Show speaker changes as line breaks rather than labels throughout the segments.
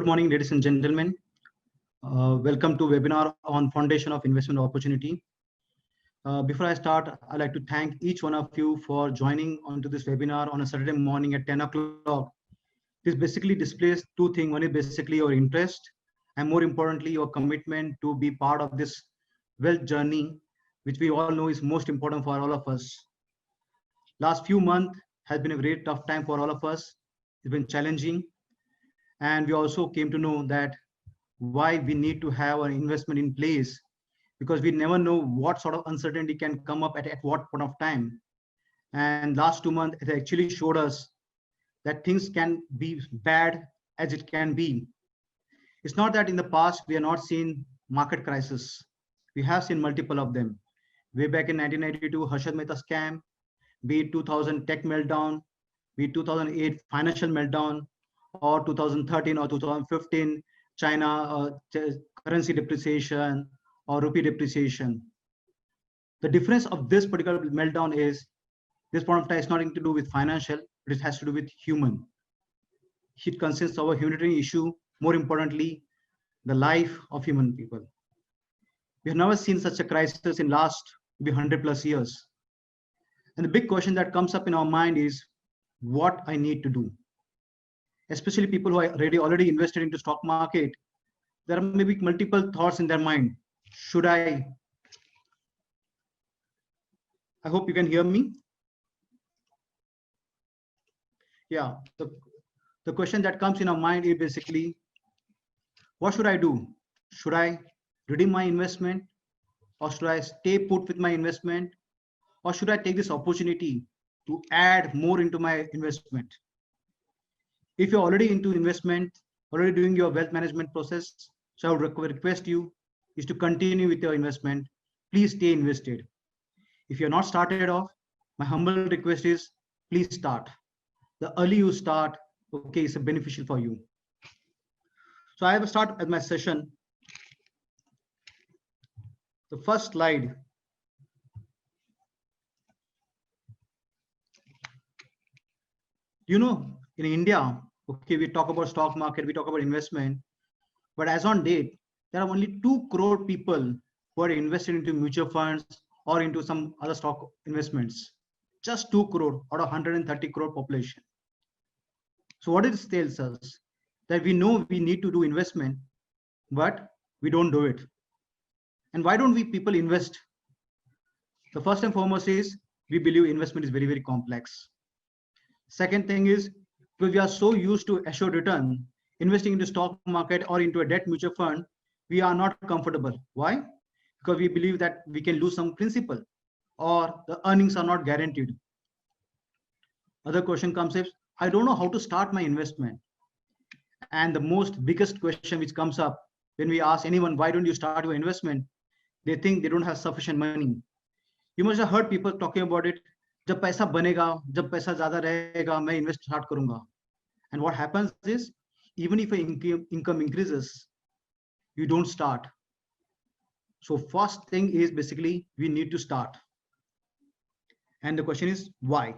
Good morning, ladies and gentlemen. Welcome to webinar on Foundation of Investment Opportunity. Before I start, I'd like to thank each one of you for joining onto this webinar on a Saturday morning at 10 o'clock. This basically displays two things. One is basically your interest, and more importantly, your commitment to be part of this wealth journey, which we all know is most important for all of us. Last few months has been a very tough time for all of us. It's been challenging. And we also came to know that why we need to have an investment in place, because we never know what sort of uncertainty can come up at what point of time. And last 2 months, it actually showed us that things can be bad as it can be. It's not that in the past we have not seen market crisis. We have seen multiple of them. Way back in 1992, Harshad Mehta scam, be it 2000 tech meltdown, be it 2008 financial meltdown, or 2013 or 2015 China currency depreciation or rupee depreciation. The difference of this particular meltdown is this point of time is nothing to do with financial, but it has to do with human. It consists of a humanitarian issue, more importantly, the life of human people. We have never seen such a crisis in last maybe 100+ years. And the big question that comes up in our mind is what I need to do. Especially people who are already invested into stock market, there are maybe multiple thoughts in their mind. Should I hope you can hear me. Yeah, the question that comes in our mind is basically, what should I do? Should I redeem my investment, or should I stay put with my investment, or should I take this opportunity to add more into my investment? If you're already into investment, already doing your wealth management process, so I would request you is to continue with your investment. Please stay invested. If you're not started off, my humble request is please start. The early you start, okay, it's beneficial for you. So I will start at my session. The first slide. In India, okay, we talk about stock market, we talk about investment, but as on date, there are only 2 crore people who are invested into mutual funds or into some other stock investments. Just 2 crore out of 130 crore population. So what it tells us that we know we need to do investment, but we don't do it. And why don't we people invest? The first and foremost is we believe investment is very, very complex. Second thing is, because we are so used to assured return, investing into stock market or into a debt mutual fund, we are not comfortable. Why? Because we believe that we can lose some principal or the earnings are not guaranteed. Other question comes is, I don't know how to start my investment. And the most biggest question which comes up when we ask anyone, why don't you start your investment? They think they don't have sufficient money. You must have heard people talking about it. जब पैसा बनेगा, जब पैसा ज्यादा रहेगा, मैं invest start करूंगा. And what happens is, even if income increases, you don't start. So first thing is basically we need to start. And the question is why?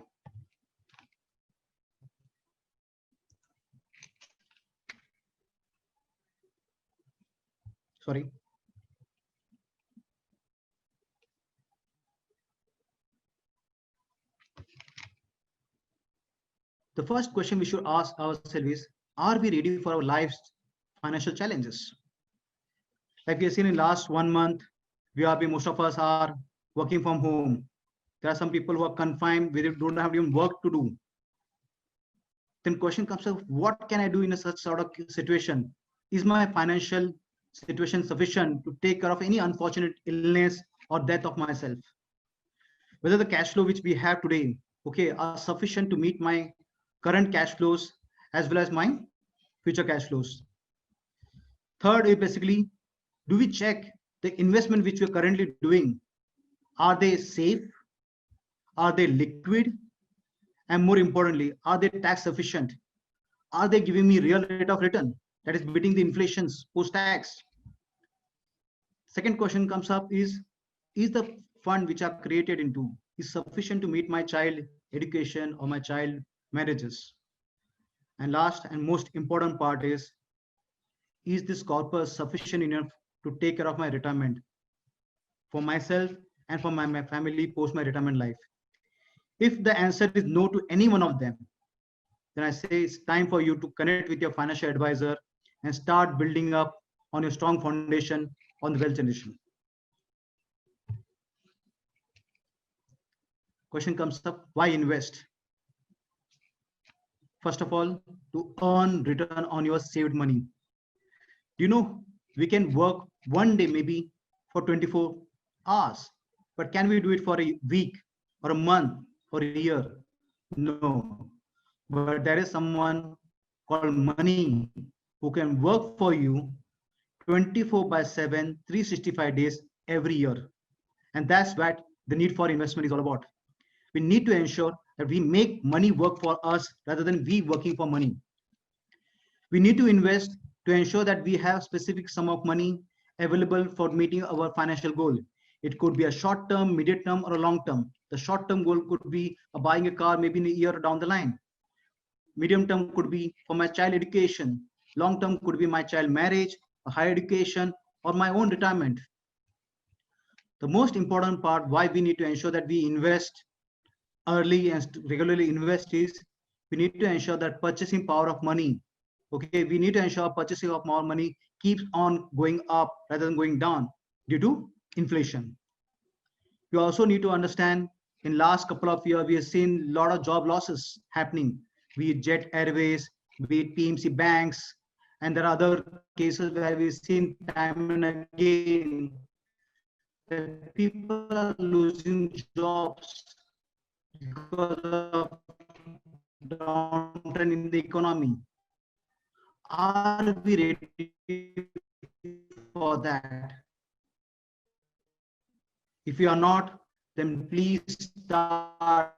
Sorry. The first question we should ask ourselves is, are we ready for our life's financial challenges? Like we have seen in last 1 month, most of us are working from home. There are some people who are confined, we don't have even work to do. Then question comes up, what can I do in a such sort of situation? Is my financial situation sufficient to take care of any unfortunate illness or death of myself? Whether the cash flow which we have today, okay, are sufficient to meet my current cash flows as well as my future cash flows. Third is basically, do we check the investment which we're currently doing? Are they safe? Are they liquid? And more importantly, are they tax efficient? Are they giving me real rate of return that is beating the inflations post-tax? Second question comes up is the fund which I've created into is sufficient to meet my child education or my child marriages? And last and most important part is, is this corpus sufficient enough to take care of my retirement for myself and for my family post my retirement life? If the answer is no to any one of them, then I say it's time for you to connect with your financial advisor and start building up on your strong foundation on the wealth generation. Question comes up, why invest? First of all, to earn return on your saved money. You know, we can work one day maybe for 24 hours, but can we do it for a week or a month or a year? No. But there is someone called money who can work for you 24/7, 365 days every year. And that's what the need for investment is all about. We need to ensure that we make money work for us rather than we working for money. We need to invest to ensure that we have specific sum of money available for meeting our financial goal. It could be a short term, medium term, or a long term. The short term goal could be buying a car maybe in a year down the line. Medium term could be for my child education. Long term could be my child marriage, a higher education, or my own retirement. The most important part why we need to ensure that we invest early and regularly invest is we need to ensure that purchasing power of money. Okay, we need to ensure purchasing of more money keeps on going up rather than going down due to inflation. You also need to understand in last couple of years we have seen a lot of job losses happening, be it Jet Airways, be it PMC banks, and there are other cases where we've seen time and again that people are losing jobs because of downturn in the economy. Are we ready for that? If you are not, then please start.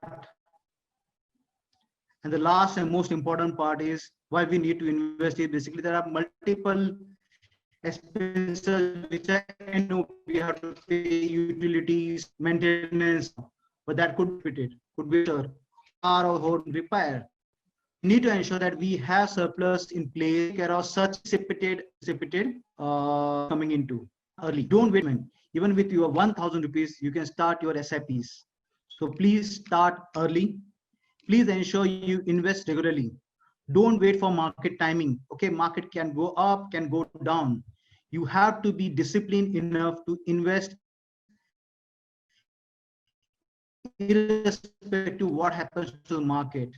And the last and most important part is why we need to invest is basically there are multiple expenses which I know we have to pay, utilities, maintenance, but that could fit it, could be car or home repair. We need to ensure that we have surplus in place care of such anticipated coming into early. Don't wait. Even with your 1,000 rupees, you can start your SIPs. So please start early. Please ensure you invest regularly. Don't wait for market timing. Okay, market can go up, can go down. You have to be disciplined enough to invest irrespective of what happens to the market.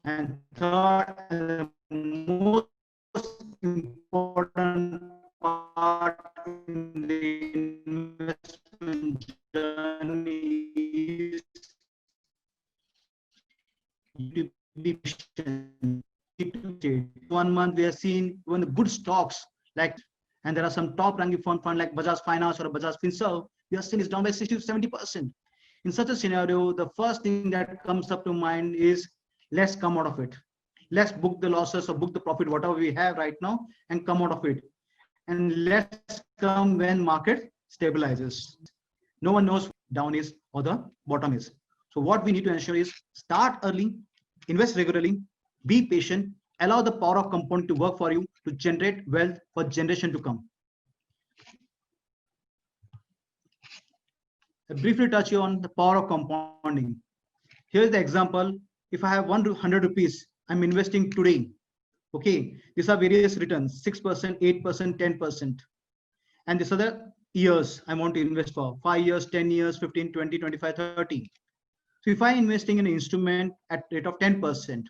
And third, and the most important part in the investment journey is to be patient. 1 month we have seen even the good stocks like, and there are some top ranking fund like Bajaj Finance or Bajaj Finserv, we have seen is down by 60 to 70%. In such a scenario, the first thing that comes up to mind is let's come out of it. Let's book the losses or book the profit, whatever we have right now, and come out of it. And let's come when market stabilizes. No one knows down is or the bottom is. So what we need to ensure is start early, invest regularly, be patient, allow the power of compounding to work for you to generate wealth for generation to come. I briefly touch you on the power of compounding. Here's the example. If I have 100 rupees, I'm investing today. Okay, these are various returns, 6%, 8%, 10%. And these are the years I want to invest for, 5 years, 10 years, 15, 20, 25, 30. So if I'm investing in an instrument at rate of 10%,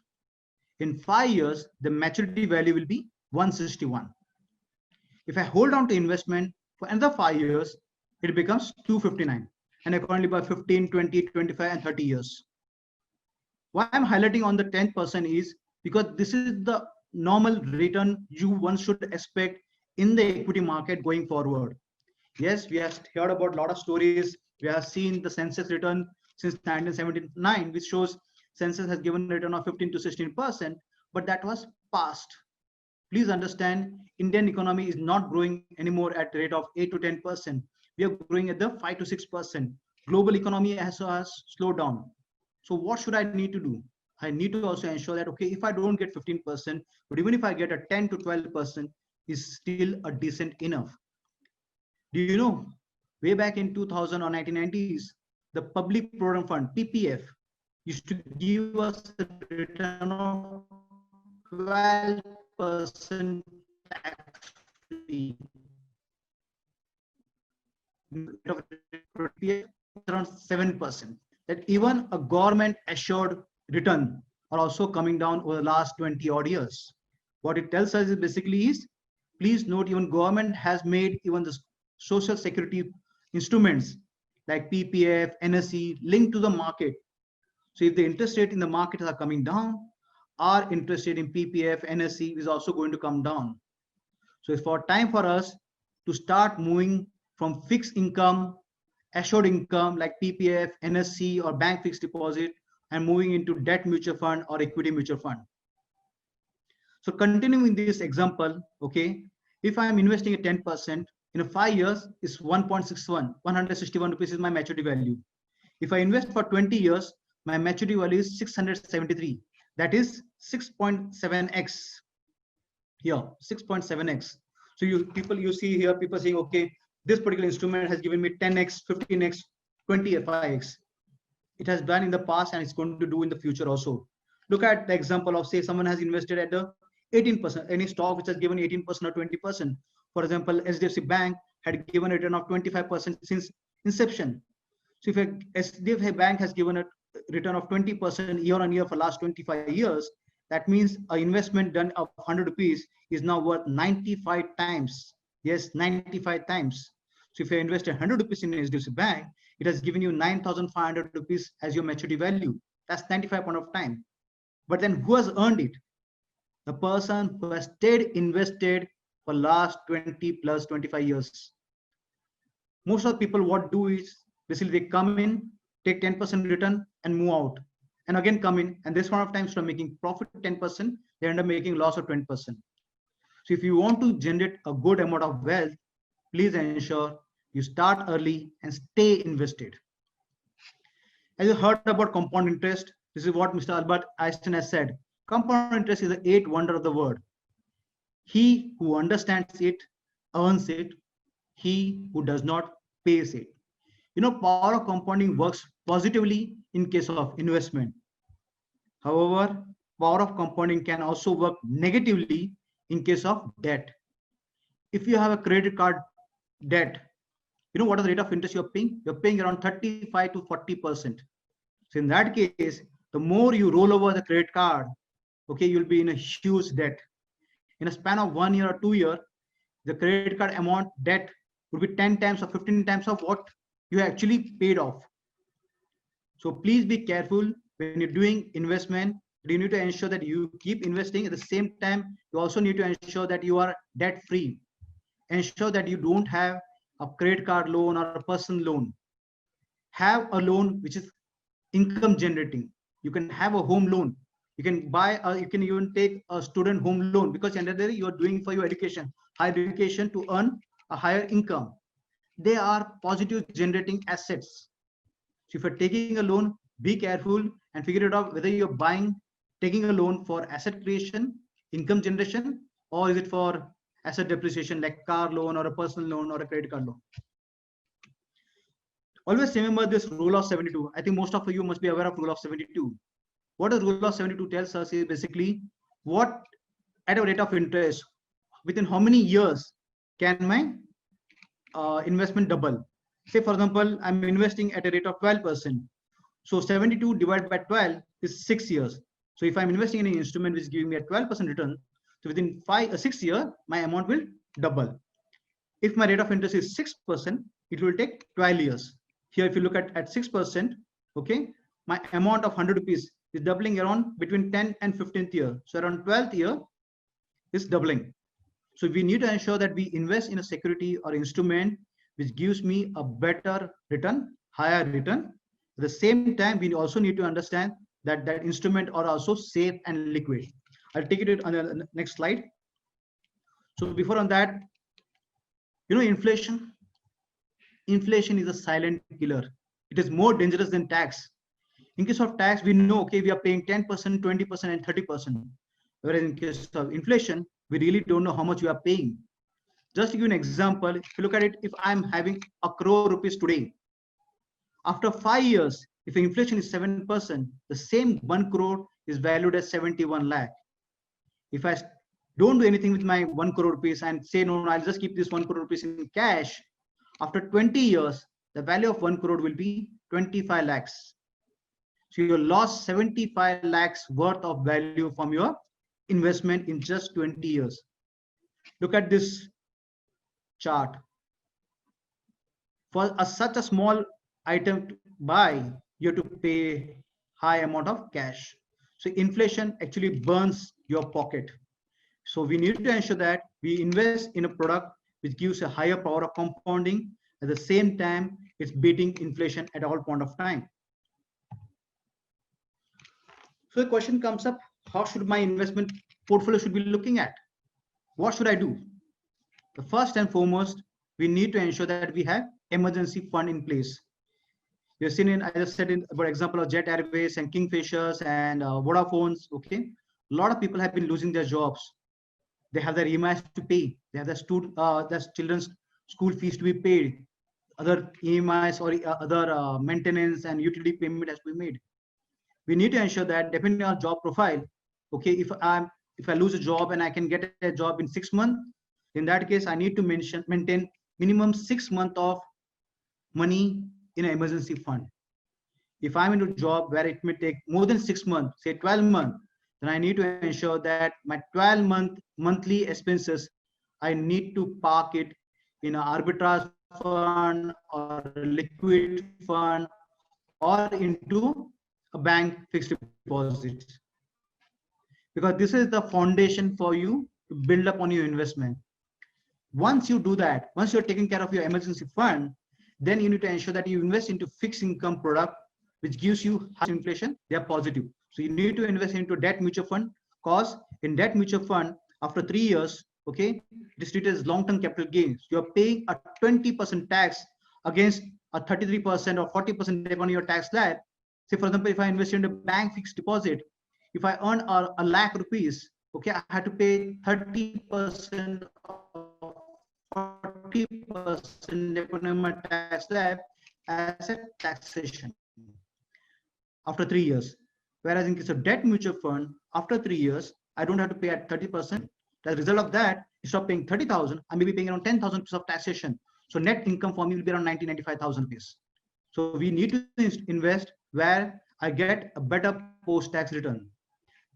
in 5 years, the maturity value will be 161. If I hold on to investment for another 5 years, it becomes 259. And accordingly by 15, 20, 25, and 30 years. Why I'm highlighting on the 10% is because this is the normal return one should expect in the equity market going forward. Yes, we have heard about a lot of stories. We have seen the Sensex return since 1979, which shows Sensex has given a return of 15 to 16%, but that was past. Please understand, Indian economy is not growing anymore at the rate of 8 to 10%. We are growing at the 5 to 6%. Global economy has slowed down. So what should I need to do? I need to also ensure that, okay, if I don't get 15%, but even if I get a 10 to 12%, is still a decent enough. Do you know, way back in 2000 or 1990s, the Public Provident Fund, PPF, used to give us a return of 12% tax-free. Around 7%. That even a government assured return are also coming down over the last 20 odd years. What it tells us is basically is, please note, even government has made even the social security instruments like PPF, NSE linked to the market. So if the interest rate in the market are coming down, our interest rate in PPF, NSE is also going to come down. So it's for time for us to start moving from fixed income, assured income like PPF, NSC, or bank fixed deposit, and moving into debt mutual fund or equity mutual fund. So continuing this example, okay, if I'm investing at 10%, in 5 years, it's 1.61, 161 rupees is my maturity value. If I invest for 20 years, my maturity value is 673. That is 6.7x. Here, 6.7x. So you see here, people saying, okay, this particular instrument has given me 10x, 15x, 25x. It has done in the past and it's going to do in the future also. Look at the example of, say, someone has invested at the 18%, any stock which has given 18% or 20%. For example, HDFC Bank had given a return of 25% since inception. So if HDFC Bank has given a return of 20% year on year for last 25 years, that means an investment done of 100 rupees is now worth 95 times. Yes, 95 times. So if you invest 100 rupees in HDFC Bank, it has given you 9,500 rupees as your maturity value. That's 95 point of time. But then who has earned it? The person who has stayed invested for last 20 plus 25 years. Most of the people what do is basically they come in, take 10% return and move out, and again come in, and this point of time instead of making profit 10%, they end up making loss of 20%. So if you want to generate a good amount of wealth, please ensure you start early and stay invested. As you heard about compound interest, this is what Mr. Albert Einstein has said. Compound interest is the eighth wonder of the world. He who understands it earns it. He who does not pays it. You know, power of compounding works positively in case of investment. However, power of compounding can also work negatively in case of debt. If you have a credit card debt, you know what is the rate of interest you're paying? You're paying around 35 to 40%. So in that case, the more you roll over the credit card, okay, you'll be in a huge debt. In a span of 1 year or 2 years, the credit card amount debt would be 10 times or 15 times of what you actually paid off. So please be careful when you're doing investment. You need to ensure that you keep investing. At the same time, you also need to ensure that you are debt free. Ensure that you don't have a credit card loan or a personal loan. Have a loan which is income generating. You can have a home loan. You can buy, you can even take a student home loan, because at the end of the day, you're doing for your education, higher education to earn a higher income. They are positive generating assets. So if you're taking a loan, be careful and figure it out whether you're taking a loan for asset creation, income generation, or is it for asset depreciation like car loan or a personal loan or a credit card loan. Always remember this rule of 72. I think most of you must be aware of rule of 72. What the rule of 72 tells us is basically what at a rate of interest, within how many years can my investment double. Say for example, I'm investing at a rate of 12%. So 72 divided by 12 is 6 years. So if I'm investing in an instrument which is giving me a 12% return, so within 6 years, my amount will double. If my rate of interest is 6%, it will take 12 years. Here, if you look at 6%, okay, my amount of 100 rupees is doubling around between 10th and 15th year. So around 12th year is doubling. So we need to ensure that we invest in a security or instrument which gives me a better return, higher return. At the same time, we also need to understand that that instrument are also safe and liquid. I'll take it on the next slide. So before on that, you know, inflation is a silent killer. It is more dangerous than tax. In case of tax, we know, okay, we are paying 10%, 20%, and 30%. Whereas in case of inflation, we really don't know how much we are paying. Just to give you an example, if you look at it, if I'm having a crore rupees today, after 5 years, if inflation is 7%, the same 1 crore is valued as 71 lakh. If I don't do anything with my 1 crore rupees and say, no, I'll just keep this 1 crore rupees in cash, after 20 years, the value of 1 crore will be 25 lakhs. So you lost 75 lakhs worth of value from your investment in just 20 years. Look at this chart. For such a small item to buy, you have to pay high amount of cash. So inflation actually burns your pocket. So we need to ensure that we invest in a product which gives a higher power of compounding. At the same time, it's beating inflation at all point of time. So the question comes up, how should my investment portfolio should be looking at? What should I do? The first and foremost, we need to ensure that we have emergency fund in place. You've seen in, I just said in, for example, of Jet Airways and Kingfishers and Vodafones, okay? A lot of people have been losing their jobs. They have their EMIs to pay. They have their children's school fees to be paid. Other EMIs or other maintenance and utility payment has to be made. We need to ensure that depending on job profile, okay, if I lose a job and I can get a job in 6 months, in that case, I need to maintain minimum 6 months of money in an emergency fund. If I'm in a job where it may take more than 6 months, say 12 months, then I need to ensure that my 12-month monthly expenses, I need to park it in an arbitrage fund or a liquid fund or into a bank fixed deposit. Because this is the foundation for you to build up on your investment. Once you do that, once you're taking care of your emergency fund, then you need to ensure that you invest into fixed income product, which gives you high inflation, they are positive. So you need to invest into debt mutual fund, because in debt mutual fund, after 3 years, okay, it is treated as long-term capital gains. You're paying a 20% tax against a 33% or 40% depending on your tax slab. Say, for example, if I invest in a bank fixed deposit, if I earn a lakh rupees, okay, I had to pay 30% or 40% depending on my tax slab as a taxation after 3 years. Whereas in case of debt mutual fund, after 3 years, I don't have to pay at 30%. As a result of that, instead of paying 30,000, I may be paying around 10,000 rupees of taxation. So net income for me will be around 95,000 rupees. So we need to invest where I get a better post-tax return.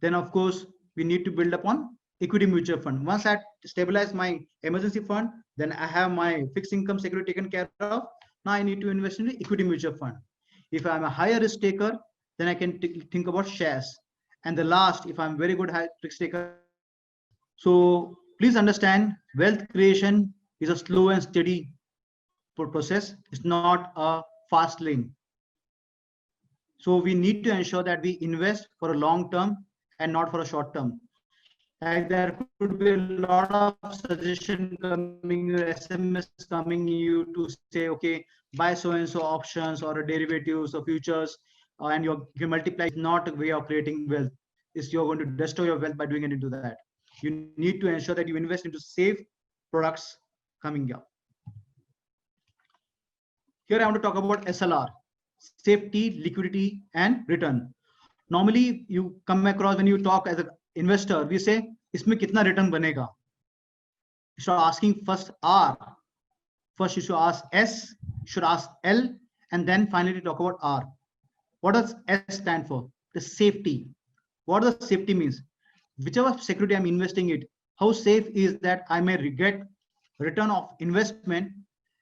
Then of course, we need to build upon equity mutual fund. Once I stabilize my emergency fund, then I have my fixed income security taken care of. Now I need to invest in the equity mutual fund. If I'm a higher risk taker, then I can think about shares. And the last, if I'm very good high risk taker. So please understand, wealth creation is a slow and steady process. It's not a fast lane. So we need to ensure that we invest for a long term and not for a short term. Like there could be a lot of suggestion coming, SMS coming you to say, okay, buy so and so options or derivatives or futures, and you multiply. It's not a way of creating wealth. It's you're going to destroy your wealth by doing it into that. You need to ensure that you invest into safe products coming up. Here I want to talk about SLR, safety, liquidity, and return. Normally, you come across when you talk as an investor, we say, इसमें कितना return बनेगा? Instead of asking first R, first you should ask S, you should ask L, and then finally talk about R. What does S stand for? The safety. What does safety means? Whichever security I'm investing in, how safe is that I may get return of investment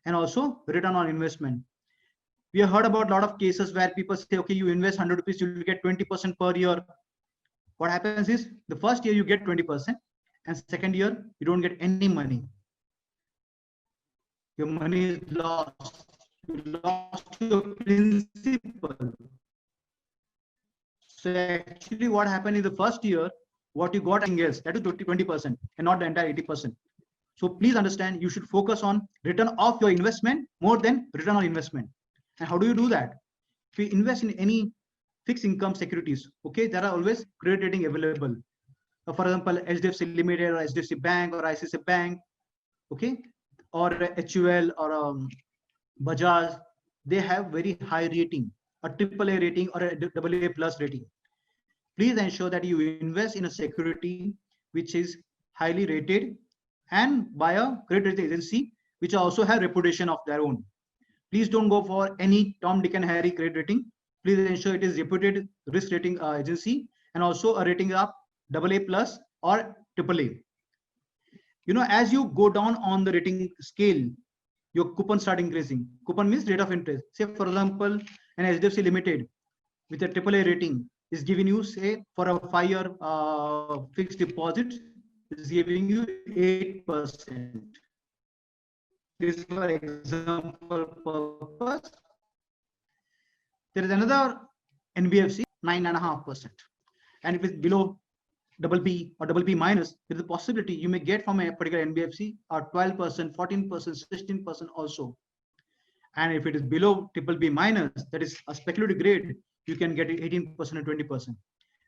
and also return on investment. We have heard about a lot of cases where people say, okay, you invest 100 rupees, you will get 20% per year. What happens is the first year you get 20% and second year you don't get any money. Your money is lost. You lost your principal. So actually what happened in the first year, what you got else, that is 20% and not the entire 80%. So please understand, you should focus on return of your investment more than return on investment. And how do you do that? If you invest in any fixed income securities. Okay, there are always credit rating available. For example, HDFC Limited or HDFC Bank or ICICI Bank, okay, or HUL or Bajaj, they have very high rating, a AAA rating or a AA plus rating. Please ensure that you invest in a security which is highly rated and by a credit rating agency which also have reputation of their own. Please don't go for any Tom, Dick, and Harry credit rating. Please ensure it is reputed risk rating agency and also a rating of AA plus or AAA. As you go down on the rating scale, your coupon start increasing. Coupon means rate of interest. Say, for example, an HDFC Limited with a AAA rating is giving you, say, for a 5-year fixed deposit, is giving you 8%. This is for example purpose. There is another NBFC 9.5%, and if it's below double B or double B minus, there is a possibility you may get from a particular NBFC or 12%, 14%, 16% also. And if it is below triple B minus, that is a speculative grade, you can get it 18% or 20%.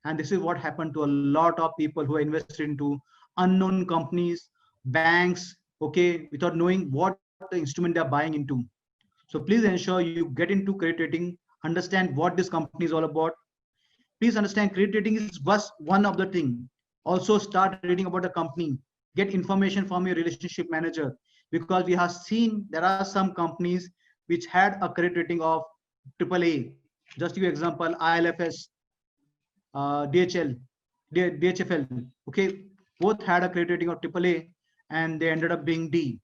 And this is what happened to a lot of people who are invested into unknown companies, banks, okay, without knowing what the instrument they are buying into. So please ensure you get into credit rating, understand what this company is all about. Please understand credit rating is just one of the thing. Also start reading about the company, get information from your relationship manager, because we have seen there are some companies which had a credit rating of AAA. Just to give example, ILFS, DHL, DHFL, okay, both had a credit rating of AAA and they ended up being D.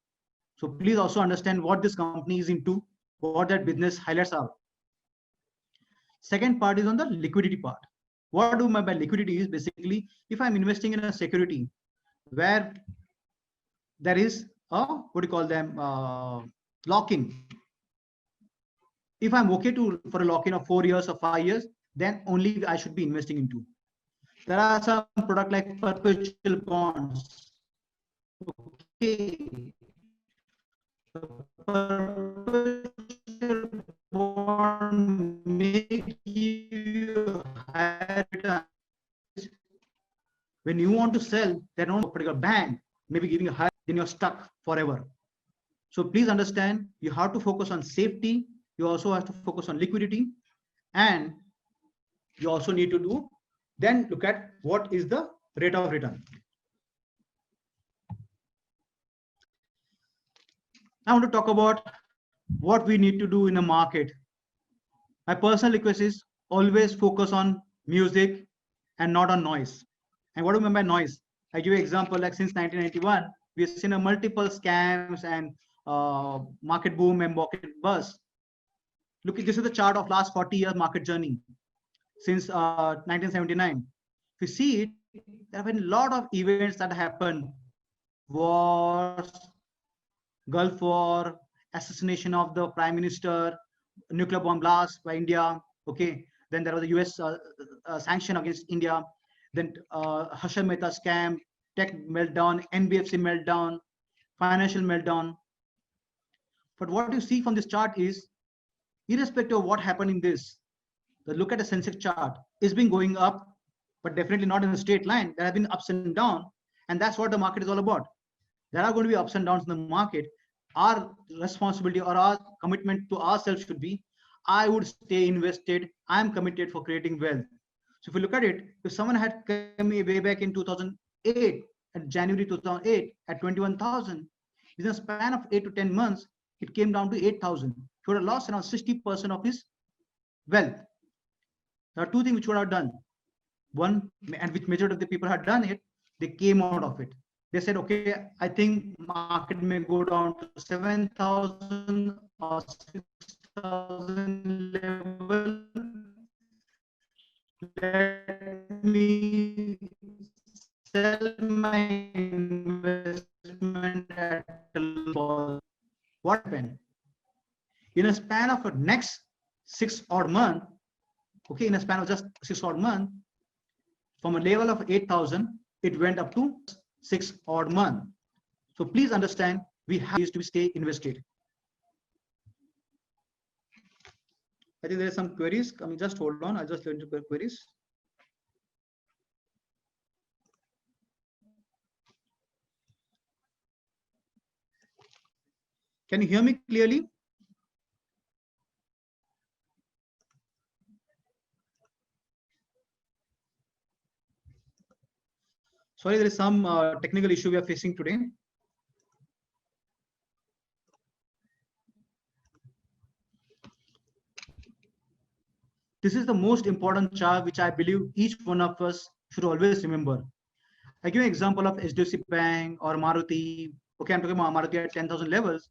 So please also understand what this company is into, what that business highlights are. Second part is on the liquidity part. What do I mean by liquidity is basically if I'm investing in a security where there is a, what do you call them, lock-in. If I'm okay for a lock-in of 4 years or 5 years, then only I should be investing into. There are some products like perpetual bonds. Okay. Perpetual bond make you higher return. When you want to sell, then on a particular bank maybe giving a higher, then you're stuck forever. So please understand, you have to focus on safety. You also have to focus on liquidity, and you also need to then look at what is the rate of return. I want to talk about what we need to do in a market. My personal request is always focus on music and not on noise. And what do I mean by noise? I give you an example, like since 1991, we've seen a multiple scams and market boom and market bust. Look, this is the chart of last 40 years market journey since 1979. If you see it, there have been a lot of events that happened. Wars, Gulf War, assassination of the Prime Minister, nuclear bomb blast by India. Okay, then there was a US sanction against India. Then Harshad Mehta scam, tech meltdown, NBFC meltdown, financial meltdown. But what you see from this chart is, irrespective of what happened in this, the look at the Sensex chart is been going up, but definitely not in a straight line. There have been ups and downs, and that's what the market is all about. There are going to be ups and downs in the market. Our responsibility or our commitment to ourselves should be, I would stay invested. I'm committed for creating wealth. So if you look at it, if someone had come way back in 2008, at January 2008, at 21,000, within a span of 8 to 10 months, it came down to 8,000. He would have lost around 60% of his wealth. There are two things which would have done. One, and which majority of the people had done it, they came out of it. They said, okay, I think market may go down to 7,000 or 6,000 level. Let me sell my investment at a loss. What happened? In a span of a next 6 odd months, okay, in a span of just 6 odd months, from a level of 8,000, it went up to 6 odd months. So please understand, we have to stay invested. I think there is some queries coming. Just hold on. I'll just learn to queries. Can you hear me clearly? Sorry, there is some technical issue we are facing today. This is the most important chart which I believe each one of us should always remember. I give an example of HDFC Bank or Maruti. Okay, I'm talking about Maruti at 10,000 levels.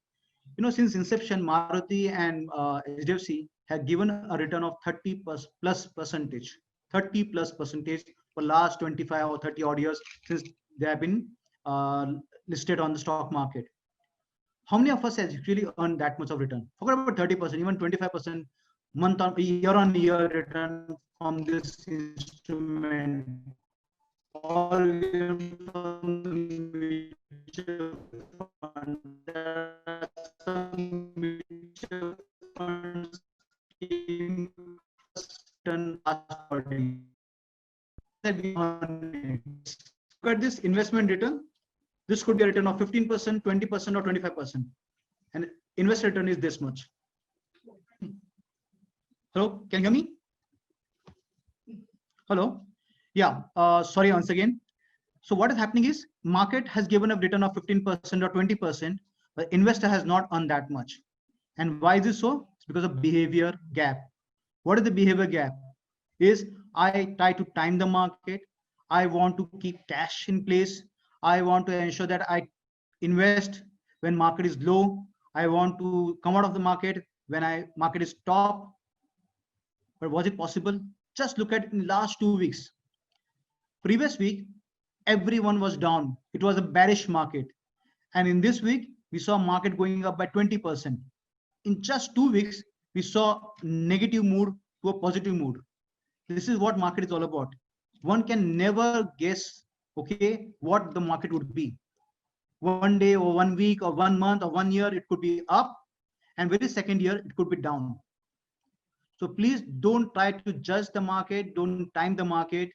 You know, since inception, Maruti and HDFC have given a return of 30 plus percentage, 30 plus percentage for last 25 or 30 odd years since they have been listed on the stock market. How many of us has really earned that much of return? Forget about 30%, even 25% month on year return from this instrument. All from mutual fund. There are some mutual funds done according. Look at this investment return. This could be a return of 15%, 20%, or 25%. And investor return is this much. Hello, can you hear me? Hello. Yeah, sorry once again. So what is happening is market has given a return of 15% or 20%, but investor has not earned that much. And why is this so? It's because of behavior gap. What is the behavior gap? Is I try to time the market. I want to keep cash in place. I want to ensure that I invest when market is low. I want to come out of the market when market is top. But was it possible? Just look at in last 2 weeks. Previous week, everyone was down. It was a bearish market. And in this week, we saw market going up by 20%. In just 2 weeks, we saw negative mood to a positive mood. This is what market is all about. One can never guess, okay, what the market would be. One day or 1 week or 1 month or 1 year, it could be up. And very second year, it could be down. So please don't try to judge the market. Don't time the market.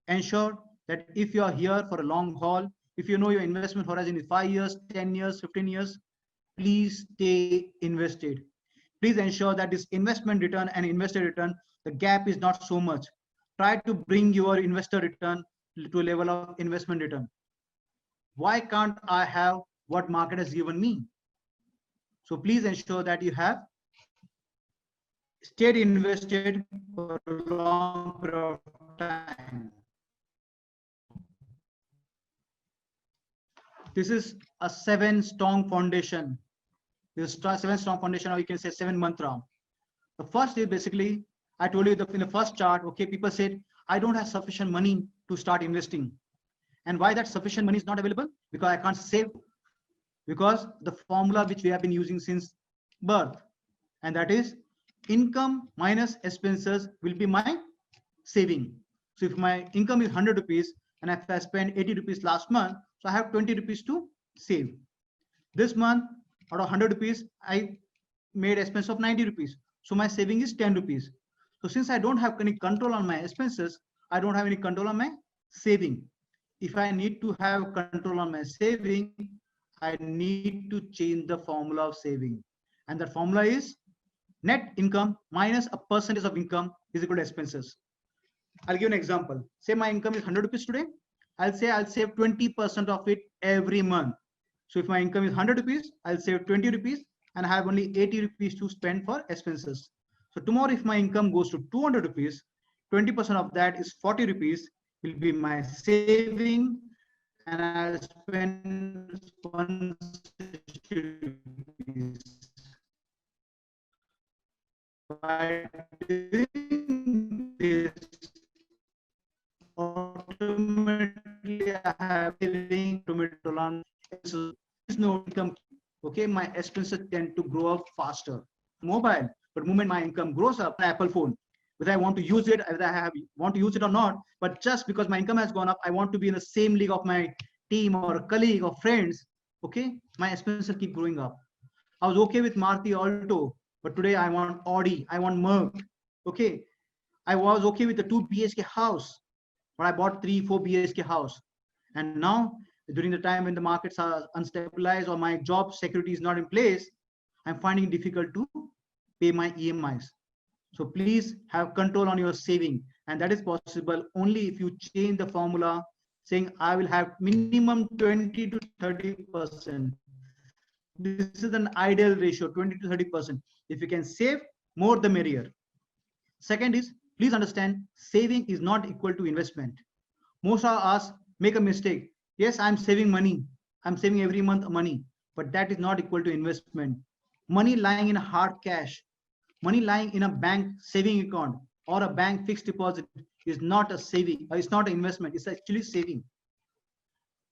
Ensure that if you are here for a long haul, if you know your investment horizon is 5 years, 10 years, 15 years, please stay invested. Please ensure that this investment return and investor return, the gap is not so much. Try to bring your investor return to a level of investment return. Why can't I have what market has given me? So please ensure that you have stayed invested for a long period of time. This is a 7 strong foundation. This is 7 strong foundation, or you can say 7 mantra. The first is basically, I told you in the first chart, okay, people said, I don't have sufficient money to start investing. And why that sufficient money is not available? Because I can't save. Because the formula which we have been using since birth, and that is income minus expenses will be my saving. So if my income is 100 rupees and if I spend 80 rupees last month, so I have 20 rupees to save. This month, out of 100 rupees, I made expense of 90 rupees. So my saving is 10 rupees. So since I don't have any control on my expenses, I don't have any control on my saving. If I need to have control on my saving, I need to change the formula of saving. And the formula is net income minus a percentage of income is equal to expenses. I'll give an example. Say my income is 100 rupees today. I'll say I'll save 20% of it every month. So if my income is 100 rupees, I'll save 20 rupees and I have only 80 rupees to spend for expenses. So tomorrow, if my income goes to 200 rupees, 20% of that is 40 rupees will be my saving, and I'll spend 160 rupees. By doing this, automatically I have saving tomato on no income. Okay, my expenses tend to grow up faster. Mobile, but moment my income grows up, Apple phone, whether I want to use it, whether I want to use it or not, but just because my income has gone up, I want to be in the same league of my team or a colleague or friends. Okay, my expenses keep growing up. I was okay with Maruti Alto but today I want Audi, I want Merc. Okay, I was okay with the 2 BHK house, but I bought 3, 4 BHK house. And now, during the time when the markets are unstabilized or my job security is not in place, I'm finding it difficult to pay my EMIs. So please have control on your saving. And that is possible only if you change the formula saying I will have minimum 20 to 30%. This is an ideal ratio, 20 to 30%. If you can save, more the merrier. Second is, please understand, saving is not equal to investment. Most of us make a mistake. Yes, I'm saving money. I'm saving every month money, but that is not equal to investment. Money lying in hard cash, money lying in a bank saving account or a bank fixed deposit is not a saving. It's not an investment. It's actually saving.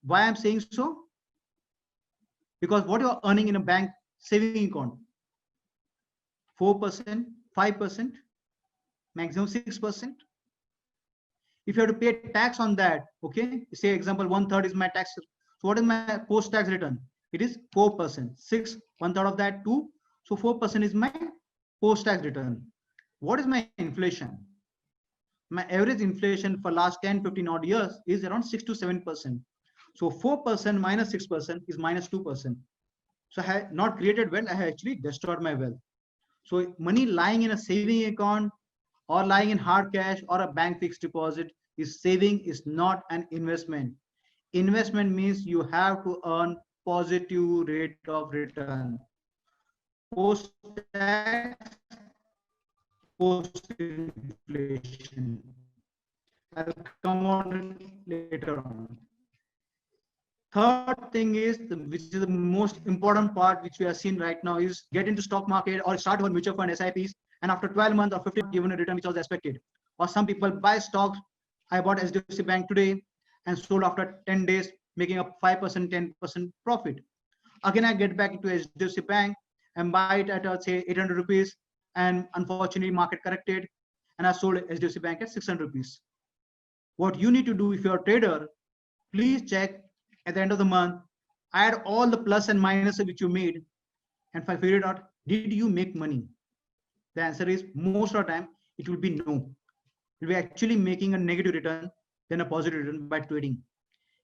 Why I'm saying so? Because what you are earning in a bank saving account, 4%, 5%, maximum 6%. If you have to pay tax on that, okay, say example, 1/3 is my tax. So what is my post-tax return? It is 4%. 6, 1/3 of that, 2. So 4% is my post-tax return. What is my inflation? My average inflation for last 10, 15 odd years is around 6 to 7%. So 4% minus 6% is minus 2%. So I have not created wealth, I have actually destroyed my wealth. So money lying in a saving account or lying in hard cash or a bank fixed deposit is saving, is not an investment. Investment means you have to earn positive rate of return. Post tax, post inflation. I'll come on later on. Third thing is, which is the most important part, which we are seeing right now, is get into stock market or start your mutual fund SIPs, and after 12 months or 15 given a return which was expected. Or some people buy stocks. I bought HDFC Bank today and sold after 10 days, making up 5%, 10% profit. Again, I get back into HDFC Bank and buy it at say 800 rupees, and unfortunately market corrected, and I sold HDFC Bank at 600 rupees. What you need to do if you're a trader, please check at the end of the month, add all the plus and minuses which you made, and figure it out, did you make money? The answer is most of the time it will be no. You'll be actually making a negative return than a positive return by trading.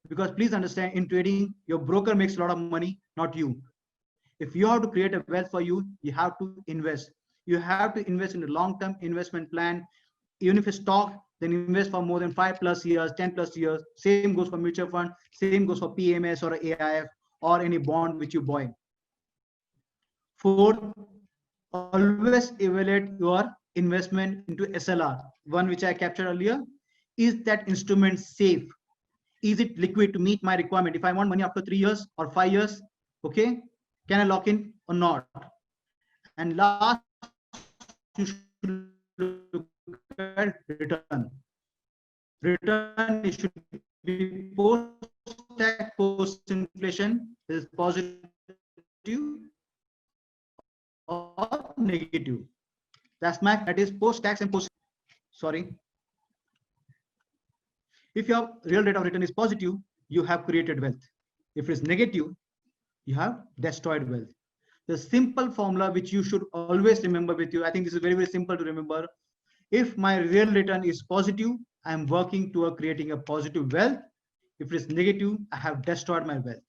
Because please understand, in trading, your broker makes a lot of money, not you. If you have to create a wealth for you, you have to invest. You have to invest in a long-term investment plan. Even if it's stock, then invest for more than 5+ years, 10+ years. Same goes for mutual fund. Same goes for PMS or AIF or any bond which you buy. Fourth, always evaluate your investment into SLR. One which I captured earlier. Is that instrument safe? Is it liquid to meet my requirement? If I want money after 3 years or 5 years, okay, can I lock in or not? And last, you should look at return. Return, it should be post-tax, post-inflation, is positive or negative. That's my, that is post-tax and post. Sorry. If your real rate of return is positive, you have created wealth. If it's negative, you have destroyed wealth. The simple formula which you should always remember with you, I think this is very, very simple to remember. If my real return is positive, I am working toward creating a positive wealth. If it is negative, I have destroyed my wealth.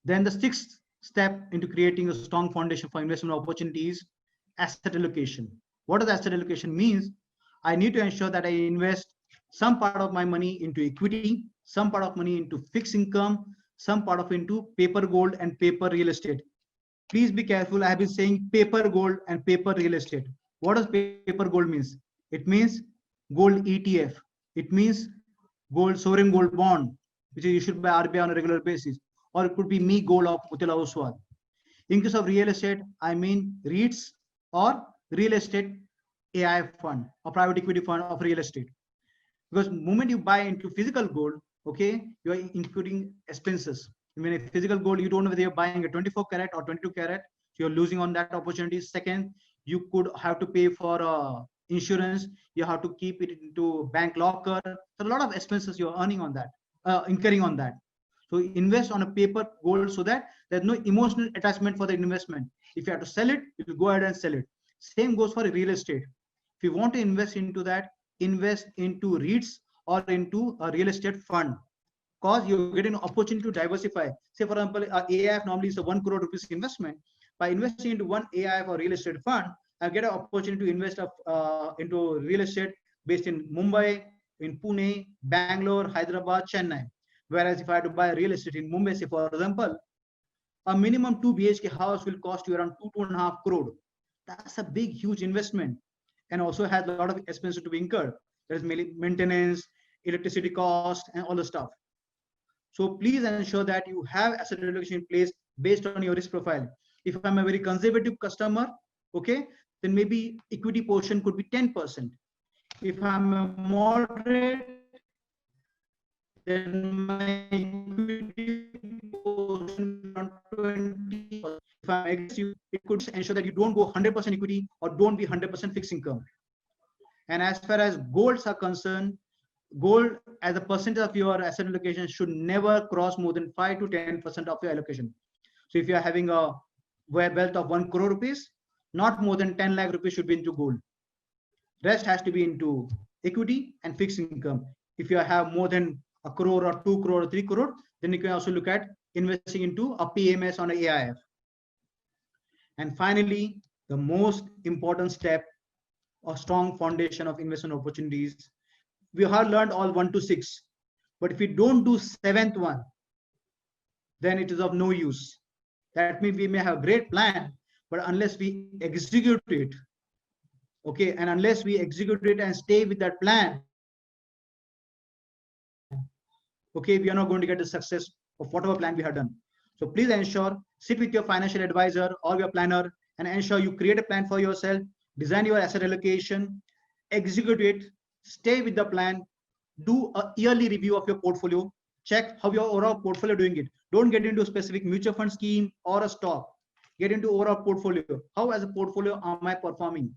Then the sixth step into creating a strong foundation for investment opportunities, asset allocation. What does asset allocation means? I need to ensure that I invest some part of my money into equity, some part of money into fixed income, some part of into paper gold and paper real estate. Please be careful. I have been saying paper gold and paper real estate. What does paper gold means? It means gold ETF. It means gold, sovereign gold bond, which is issued by RBI on a regular basis. Or it could be me gold of Motilal Oswal. In case of real estate, I mean REITs or real estate AI fund or private equity fund of real estate. Because the moment you buy into physical gold, okay, you are including expenses. I mean, if physical gold, you don't know whether you're buying a 24 karat or 22 karat, so you're losing on that opportunity. Second, you could have to pay for insurance. You have to keep it into bank locker. So a lot of expenses you're earning on that, incurring on that. So invest on a paper gold so that there's no emotional attachment for the investment. If you have to sell it, you will go ahead and sell it. Same goes for real estate. If you want to invest into that, invest into REITs or into a real estate fund, because you're getting an opportunity to diversify. Say, for example, AIF normally is a 1 crore rupees investment. By investing into one AIF or real estate fund, I get an opportunity to invest into real estate based in Mumbai, in Pune, Bangalore, Hyderabad, Chennai. Whereas if I had to buy real estate in Mumbai, say for example, a minimum 2 BHK house will cost you around 2.5 crore. That's a big, huge investment, and also has a lot of expenses to be incurred. There's maintenance, electricity cost, and all the stuff. So please ensure that you have asset allocation in place based on your risk profile. If I'm a very conservative customer, okay, then maybe equity portion could be 10%. If I'm a moderate, then my equity portion around 20%. If I'm aggressive, it could ensure that you don't go 100% equity or don't be 100% fixed income. And as far as golds are concerned, gold as a percentage of your asset allocation should never cross more than 5 to 10% of your allocation. So if you are having a wealth of 1 crore rupees, not more than 10 lakh rupees should be into gold. Rest has to be into equity and fixed income. If you have more than a crore or 2 crore or 3 crore, then you can also look at investing into a PMS on an AIF. And finally, the most important step, a strong foundation of investment opportunities. We have learned all 1 to 6, but if we don't do 7th one, then it is of no use. That means we may have a great plan, but unless we execute it, okay, and unless we execute it and stay with that plan, okay, we are not going to get the success of whatever plan we have done. So please ensure, sit with your financial advisor or your planner and ensure you create a plan for yourself, design your asset allocation, execute it, stay with the plan, do a yearly review of your portfolio, check how your overall portfolio doing it. Don't get into a specific mutual fund scheme or a stock. Get into overall portfolio. How as a portfolio am I performing?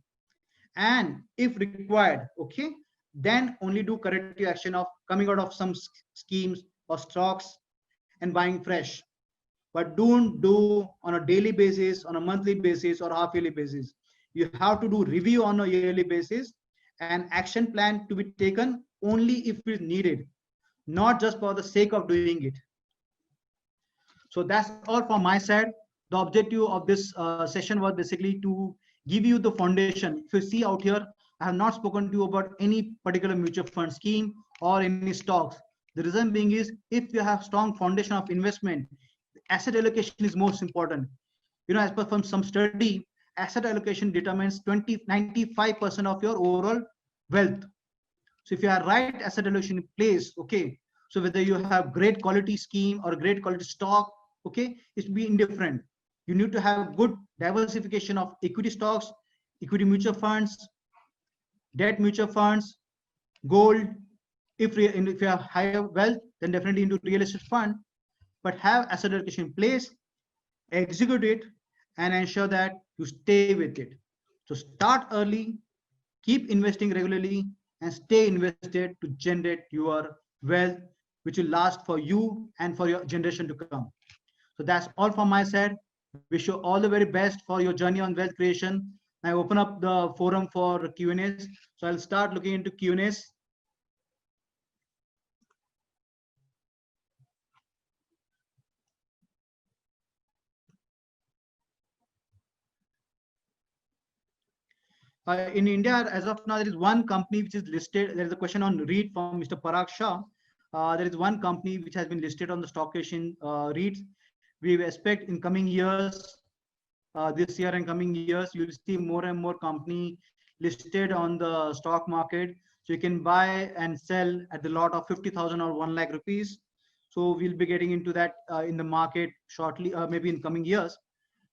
And if required, okay, then only do corrective action of coming out of some schemes or stocks and buying fresh. But don't do on a daily basis, on a monthly basis, or half yearly basis. You have to do review on a yearly basis and action plan to be taken only if it is needed, not just for the sake of doing it. So that's all from my side. The objective of this session was basically to give you the foundation. If you see out here, I have not spoken to you about any particular mutual fund scheme or any stocks. The reason being is, if you have strong foundation of investment, asset allocation is most important. You know, as per from some study, asset allocation determines 95% of your overall wealth. So if you have right asset allocation in place, okay, so whether you have great quality scheme or great quality stock, okay, it will be indifferent. You need to have good diversification of equity stocks, equity mutual funds, debt mutual funds, gold. If you have higher wealth, then definitely into real estate fund, but have asset allocation in place, execute it, and ensure that you stay with it. So start early, keep investing regularly, and stay invested to generate your wealth, which will last for you and for your generation to come. So that's all from my side. Wish you all the very best for your journey on wealth creation. I open up the forum for Q&As. So I'll start looking into Q&As. In India, as of now, there is one company which is listed. There is a question on REIT from Mr. Parag Shah. There is one company which has been listed on the stock exchange REITs. We expect in coming years, this year and coming years, you'll see more and more company listed on the stock market. So you can buy and sell at the lot of 50,000 or 1 lakh rupees. So we'll be getting into that in the market shortly, maybe in coming years.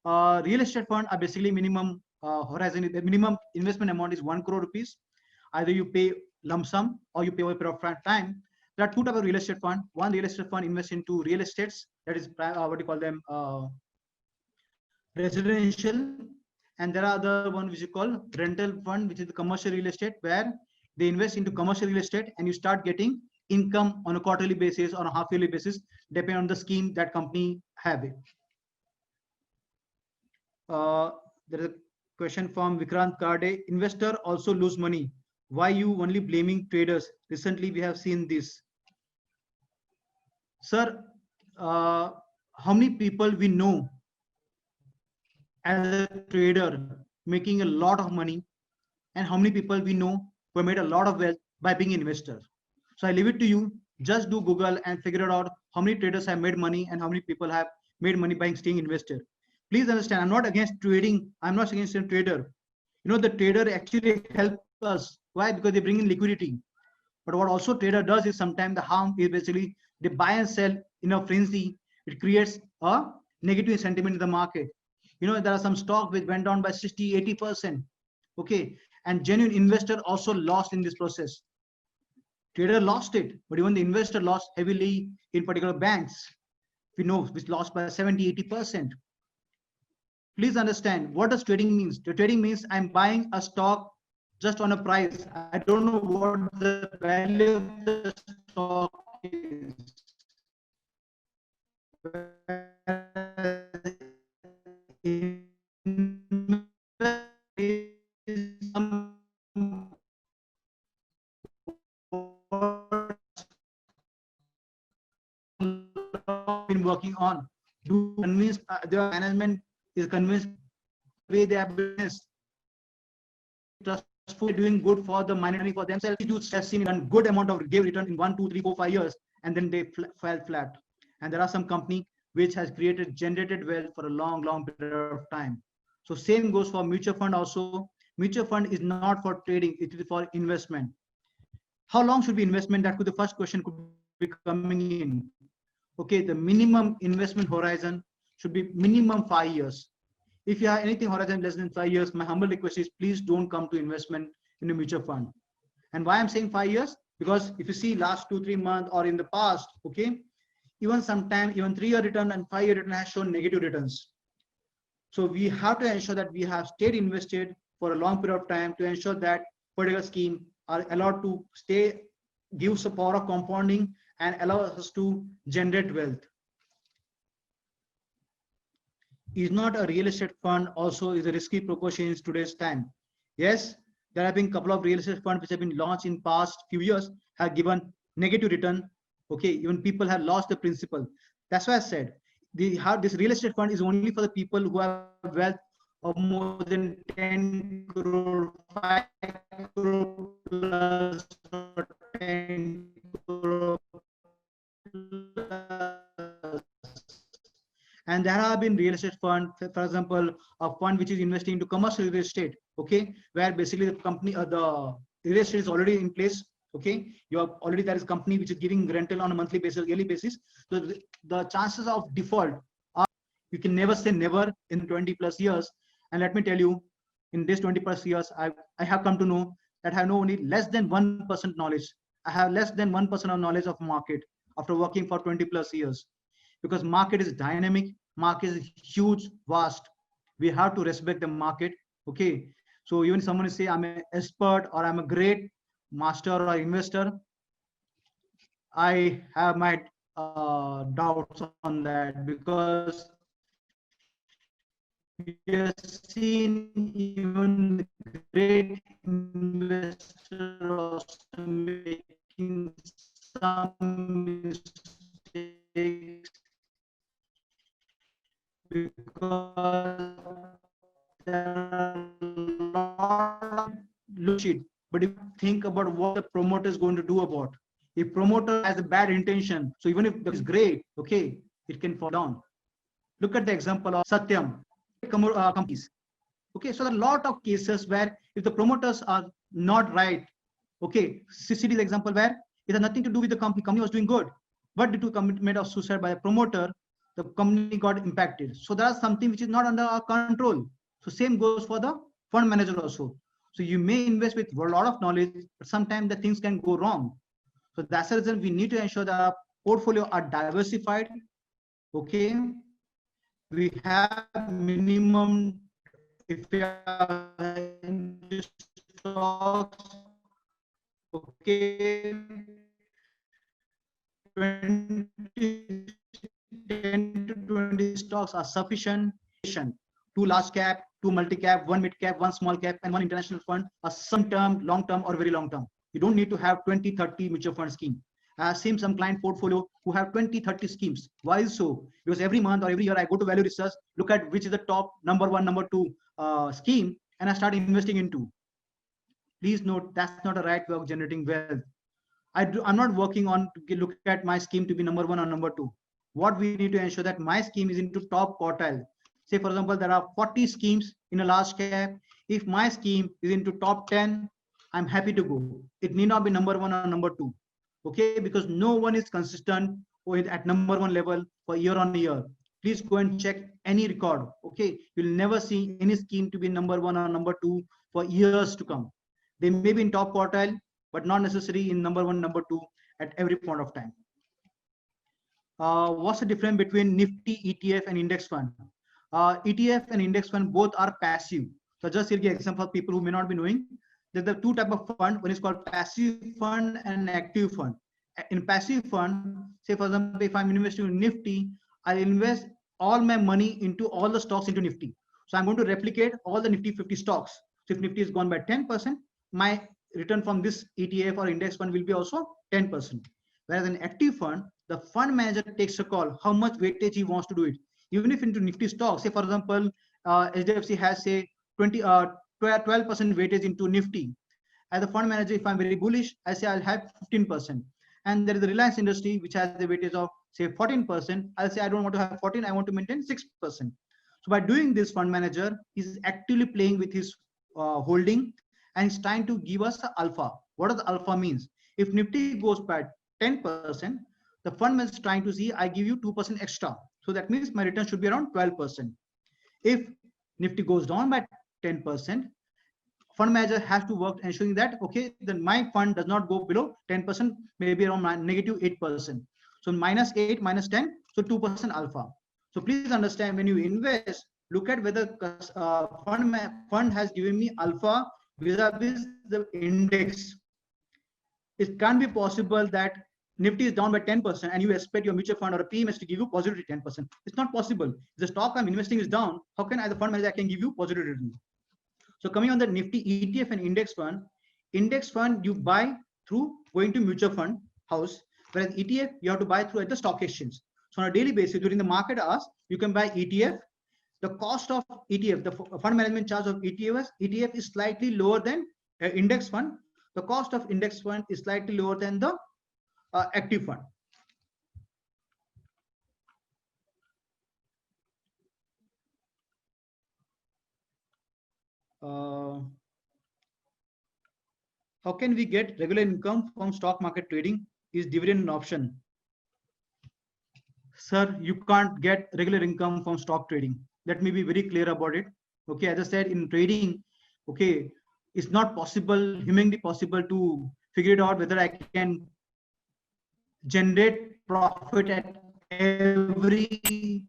Real estate fund are basically minimum horizon. The minimum investment amount is 1 crore rupees. Either you pay lump sum or you pay over a period of time. There are two types of real estate fund. One real estate fund invests into real estates, that is what you call them residential, and there are other one which you call rental fund, which is the commercial real estate, where they invest into commercial real estate and you start getting income on a quarterly basis or a half yearly basis, depending on the scheme that company have it. There is a question from Vikrant Karde. Investor also lose money. Why you only blaming traders? Recently, we have seen this. Sir, how many people we know as a trader making a lot of money, and how many people we know who made a lot of wealth by being investors? So I leave it to you. Just do Google and figure out how many traders have made money and how many people have made money by staying invested. Please understand, I'm not against trading. I'm not against a trader. You know, the trader actually help us. Why? Because they bring in liquidity. But what also trader does is sometimes the harm is basically they buy and sell in a frenzy. It creates a negative sentiment in the market. You know, there are some stock which went down by 60, 80%. Okay. And genuine investor also lost in this process. Trader lost it, but even the investor lost heavily in particular banks. We know which lost by 70, 80%. Please understand what does trading means. The trading means I'm buying a stock just on a price. I don't know what the value of the stock is. Been working on do convince their management is convinced way they have business trustful doing good for the money for themselves. You have seen a good amount of gave return in 1, 2, 3, 4, 5 years, and then they fell flat. And there are some company which has generated wealth for a long period of time. So same goes for mutual fund also. Mutual fund is not for trading, it is for investment. How long should be investment? That could the first question could be coming in. Okay, the minimum investment horizon should be minimum 5 years. If you have anything horizon less than 5 years, my humble request is please don't come to investment in a mutual fund. And why I'm saying 5 years? Because if you see last 2-3 months or in the past, okay, even sometime even 3-year return and 5-year return has shown negative returns. So we have to ensure that we have stayed invested for a long period of time to ensure that particular scheme are allowed to stay, gives the power of compounding and allows us to generate wealth. Is not a real estate fund also is a risky proposition in today's time? Yes, there have been a couple of real estate funds which have been launched in past few years, have given negative return. Okay, even people have lost the principal. That's why I said this real estate fund is only for the people who have wealth of more than 10 crore, 5 crore plus, or 10 crore plus. And there have been real estate fund, for example, a fund which is investing into commercial real estate, okay, where basically the company, the real estate is already in place, okay, you have already, there is a company which is giving rental on a monthly basis, yearly basis. So the chances of default are, you can never say never in 20 plus years. And let me tell you, in this 20 plus years, I have come to know that I have only less than 1% knowledge. I have less than 1% of knowledge of market after working for 20 plus years. Because market is dynamic, market is huge, vast. We have to respect the market. Okay. So even someone say I'm an expert or I'm a great master or investor, I have my doubts on that, because we have seen even great investors also making some mistakes, because there are a lot of bullshit. But if you think about what the promoter is going to do about, if promoter has a bad intention, so even if it's great, okay, it can fall down. Look at the example of Satyam companies. Okay, so there are a lot of cases where if the promoters are not right, okay, CCD is the example where it has nothing to do with the company. Company was doing good, but due to commitment of suicide by a promoter, the company got impacted. So that's something which is not under our control. So same goes for the fund manager also. So you may invest with a lot of knowledge, but sometimes the things can go wrong. So that's the reason we need to ensure that our portfolio are diversified. Okay, we have minimum, if we are in stocks, okay, 10 to 20 stocks are sufficient. Two large cap, two multi cap, one mid cap, one small cap, and one international fund, a some term, long term, or very long term. You don't need to have 20, 30 mutual fund scheme. I have seen some client portfolio who have 20, 30 schemes. Why is so? Because every month or every year I go to value research, look at which is the top number one, number two scheme, and I start investing into. Please note that's not a right way of generating wealth. I'm not working on to look at my scheme to be number one or number two. What we need to ensure that my scheme is into top quartile. Say, for example, there are 40 schemes in a large cap. If my scheme is into top 10, I'm happy to go. It need not be number one or number two. Okay, because no one is consistent at number one level for year on year. Please go and check any record. Okay, you'll never see any scheme to be number one or number two for years to come. They may be in top quartile, but not necessarily in number one, number two at every point of time. What's the difference between Nifty ETF and index fund? ETF and index fund both are passive. So just here give example for people who may not be knowing. There's the two type of fund. One is called passive fund and active fund. In passive fund, say for example, if I'm investing in Nifty, I'll invest all my money into all the stocks into Nifty. So I'm going to replicate all the Nifty 50 stocks. So if Nifty is gone by 10%, my return from this ETF or index fund will be also 10%. Whereas an active fund, the fund manager takes a call how much weightage he wants to do it. Even if into Nifty stocks, say for example, HDFC has say 12% weightage into Nifty. As a fund manager, if I'm very bullish, I say I'll have 15%. And there is the Reliance Industry, which has the weightage of say 14%. I'll say I don't want to have 14, I want to maintain 6%. So by doing this, fund manager is actively playing with his holding and is trying to give us alpha. What does alpha means? If Nifty goes by 10%, the fund manager is trying to see I give you 2% extra. So that means my return should be around 12%. If Nifty goes down by 10%, fund manager has to work ensuring that, okay, then my fund does not go below 10%, maybe around negative 8%. So minus 8, minus 10, so 2% alpha. So please understand, when you invest, look at whether fund has given me alpha vis-a-vis the index. It can't be possible that Nifty is down by 10% and you expect your mutual fund or a PMS to give you positive 10%. It's not possible. If the stock I'm investing is down, how can I, the fund manager, I can give you positive return? So coming on the Nifty ETF and index fund you buy through going to mutual fund house, whereas ETF you have to buy through at the stock exchange. So on a daily basis during the market hours, you can buy ETF. The cost of ETF, the fund management charge of ETF is slightly lower than index fund. The cost of index fund is slightly lower than the active fund. How can we get regular income from stock market trading? Is dividend an option? Sir, you can't get regular income from stock trading. Let me be very clear about it. Okay, as I said, in trading, okay, it's not possible, humanly possible to figure it out whether I can generate profit at every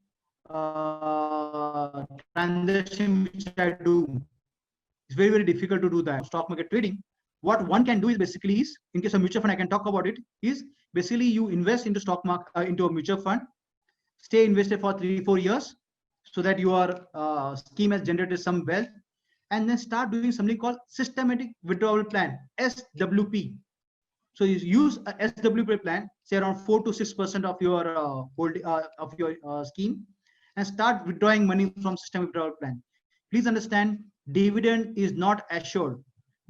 transaction which I do. It's very, very difficult to do that. Stock market trading, what one can do is basically is, in case of mutual fund, I can talk about it, is basically you invest into stock market, into a mutual fund, stay invested for 3-4 years so that your scheme has generated some wealth, and then start doing something called systematic withdrawal plan, SWP. So you use a SWP plan, say around 4 to 6% of your scheme, and start withdrawing money from systematic withdrawal plan. Please understand, dividend is not assured.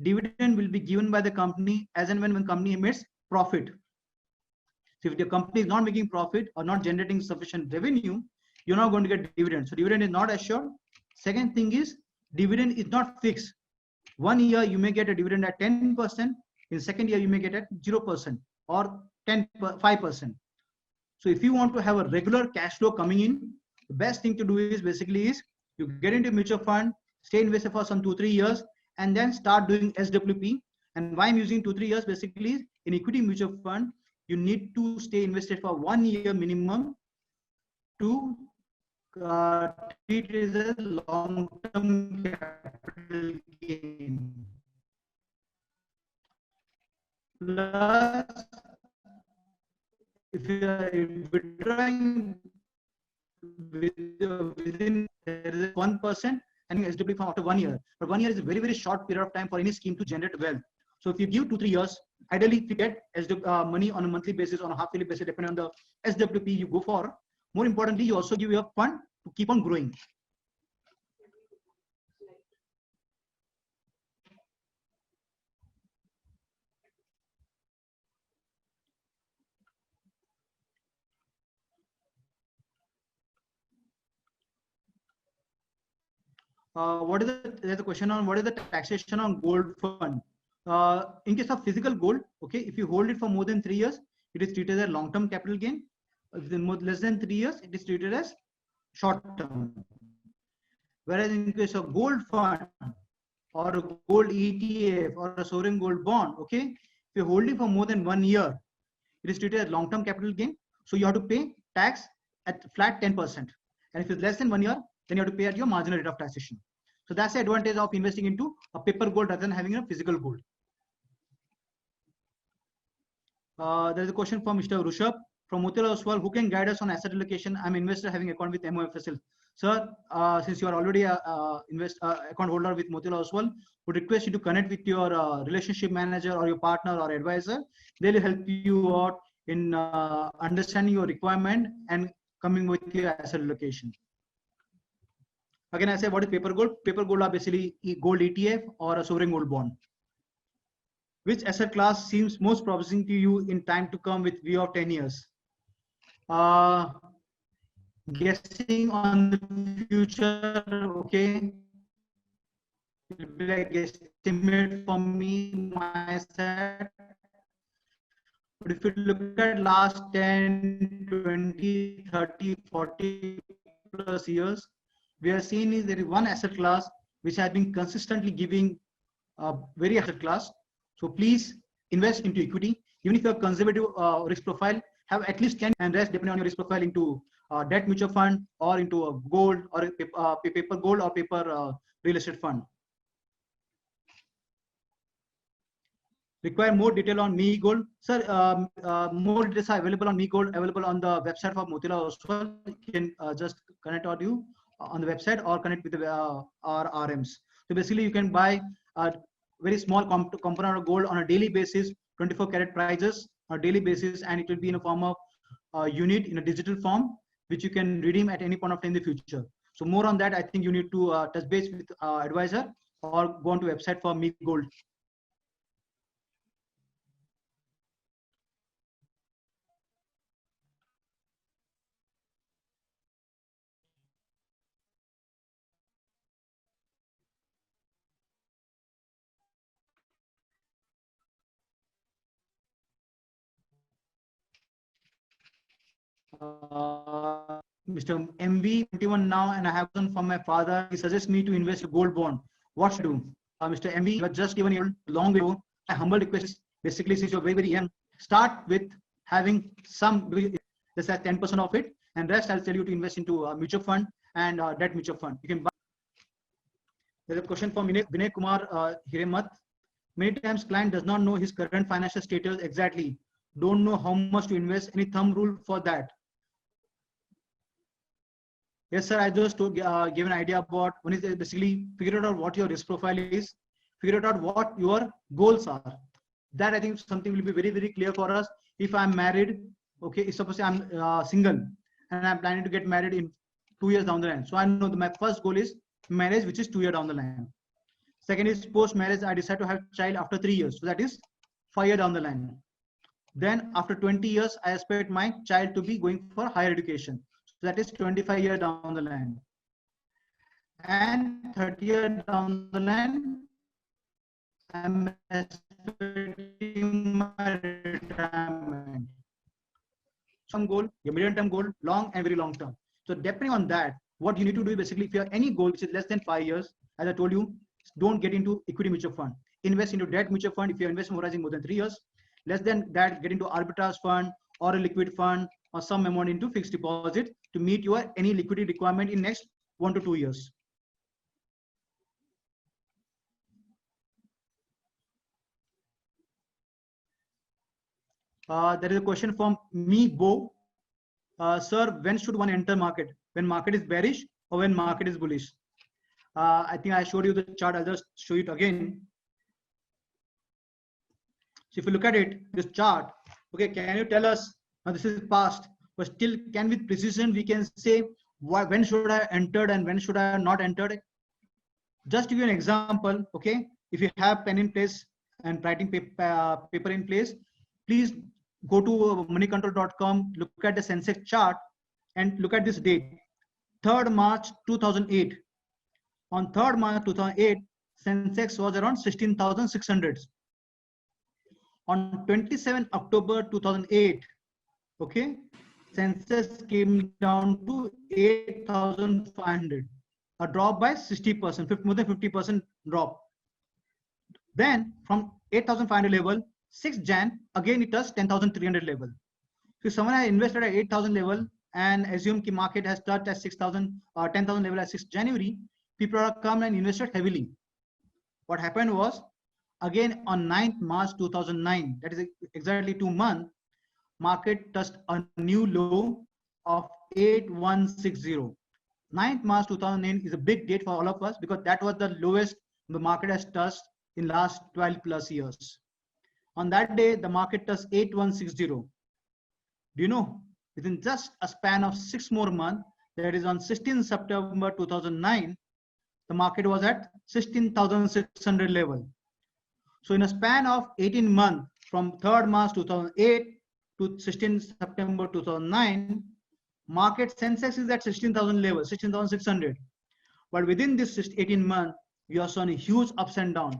Dividend will be given by the company as and when company makes profit. So if the company is not making profit or not generating sufficient revenue, you're not going to get dividend. So dividend is not assured. Second thing is, dividend is not fixed. 1 year you may get a dividend at 10%. In second year you may get at 0% or 5%. So if you want to have a regular cash flow coming in, the best thing to do is basically is you get into mutual fund, stay invested for some 2-3 years, and then start doing SWP. And why I'm using 2-3 years, basically in equity mutual fund, you need to stay invested for 1 year minimum to treat it as a long-term capital gain. Plus, if you are withdrawing within, there is 1% and SW from after 1 year. But 1 year is a very, very short period of time for any scheme to generate wealth. So if you give 2-3 years, ideally if you get money on a monthly basis, on a half yearly basis, depending on the SWP you go for, more importantly, you also give your fund to keep on growing. There's a question on what is the taxation on gold fund. In case of physical gold, okay, if you hold it for more than 3 years, it is treated as long-term capital gain. If less than 3 years, it is treated as short-term. Whereas in case of gold fund or a gold ETF or a sovereign gold bond, okay, if you hold it for more than 1 year, it is treated as long-term capital gain. So you have to pay tax at flat 10%. And if it's less than 1 year, then you have to pay at your marginal rate of taxation. So that's the advantage of investing into a paper gold rather than having a physical gold. There is a question from Mr. Rushabh from Motilal Oswal. Who can guide us on asset allocation? I'm an investor having account with MOFSL. Sir, since you are already a account holder with Motilal Oswal, would request you to connect with your relationship manager or your partner or advisor. They'll help you out in understanding your requirement and coming with your asset allocation. Again, I say, what is paper gold? Paper gold are basically gold ETF or a sovereign gold bond. Which asset class seems most promising to you in time to come with view of 10 years? Guessing on the future, okay. It will be like estimate for me, my set. But if you look at last 10, 20, 30, 40 plus years, we are seeing is there is one asset class which has been consistently giving very asset class. So please invest into equity. Even if you have conservative risk profile, have at least 10 and rest depending on your risk profile into debt mutual fund or into a gold or a paper gold or paper real estate fund. Require more detail on Me Gold. Sir, more details are available on Me Gold, available on the website of Motilal Oswal. You can just connect on you on the website or connect with our RMs. So basically you can buy a very small component of gold on a daily basis, 24 karat prices on a daily basis, and it will be in a form of unit in a digital form, which you can redeem at any point of time in the future. So more on that, I think you need to touch base with advisor or go on to website for Me Gold. Mr. MV21 now, and I have one from my father. He suggests me to invest in gold bond. What should I do? Mr. MV, you have just given a long way. My humble request is basically, since you're very, very young, start with having some, let's say 10% of it, and rest I'll tell you to invest into a mutual fund and debt mutual fund. You can buy. There's a question from Vinay Kumar Hiremat. Many times client does not know his current financial status exactly. Don't know how much to invest. Any thumb rule for that? Yes, sir. I just give an idea about one is basically figure out what your risk profile is, figure out what your goals are. That I think something will be very, very clear for us. If I'm married, okay, suppose I'm single and I'm planning to get married in 2 years down the line. So I know that my first goal is marriage, which is 2 years down the line. Second is post marriage, I decide to have a child after 3 years. So that is 5 years down the line. Then after 20 years, I expect my child to be going for higher education. So that is 25 years down the line. And 30 years down the line, I'm expecting my retirement. Some goal, your medium term goal, long and very long term. So depending on that, what you need to do is basically if you have any goal which is less than 5 years, as I told you, don't get into equity mutual fund. Invest into debt mutual fund if you're investing horizon more than 3 years. Less than that, get into arbitrage fund or a liquid fund or some amount into fixed deposit to meet your any liquidity requirement in next 1 to 2 years. There is a question from me, Bo. Sir, when should one enter market? When market is bearish or when market is bullish? I think I showed you the chart. I'll just show it again. So if you look at it, this chart, okay, can you tell us, now this is past, but still can with precision we can say when should I entered and when should I not entered? Just to give you an example, okay, if you have pen in place and writing paper in place, please go to moneycontrol.com, look at the Sensex chart and look at this date, 3rd March 2008. On 3rd March 2008, Sensex was around 16,600. On 27 October 2008, okay, Sensex came down to 8,500, a drop by 60%, more than 50% drop. Then from 8,500 level, 6th Jan, again it touched 10,300 level. So if someone has invested at 8,000 level and assume the market has touched at 6,000 or 10,000 level at 6th January, people are come and invested heavily. What happened was, again on 9th March 2009, that is exactly 2 months, market touched a new low of 8160. 9th March 2009 is a big date for all of us because that was the lowest the market has touched in last 12 plus years. On that day, the market touched 8160. Do you know, within just a span of 6 more months, that is on 16 September 2009, the market was at 16,600 level. So in a span of 18 months, from 3rd March 2008 to 16 September 2009, market Sensex is at 16,000 level, 16,600. But within this 18 months, we are seeing a huge ups and downs.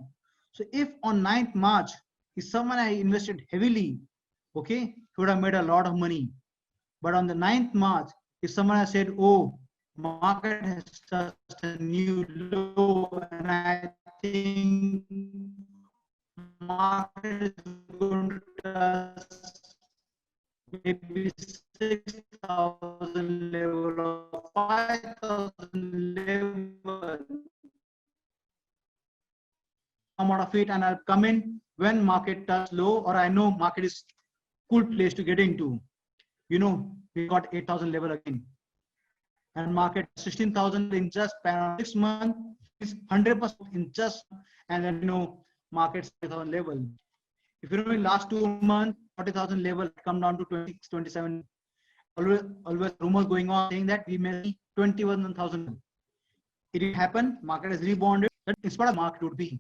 So if on 9th March, if someone had invested heavily, okay, he would have made a lot of money. But on the 9th March, if someone has said, oh, market has touched a new low, and I think market is going to touch maybe 6,000 level or 5,000 level, come out of it and I'll come in when market touch low, or I know market is cool place to get into. You know, we got 8,000 level again. And market 16,000 in just 6 months is 100% in just, and then you know, market 6,000 level. If you know in last 2 months, 40,000 level come down to 26, 27. Always rumors going on saying that we may see 21,000. It did happen. Market has rebounded. That in spite of market would be.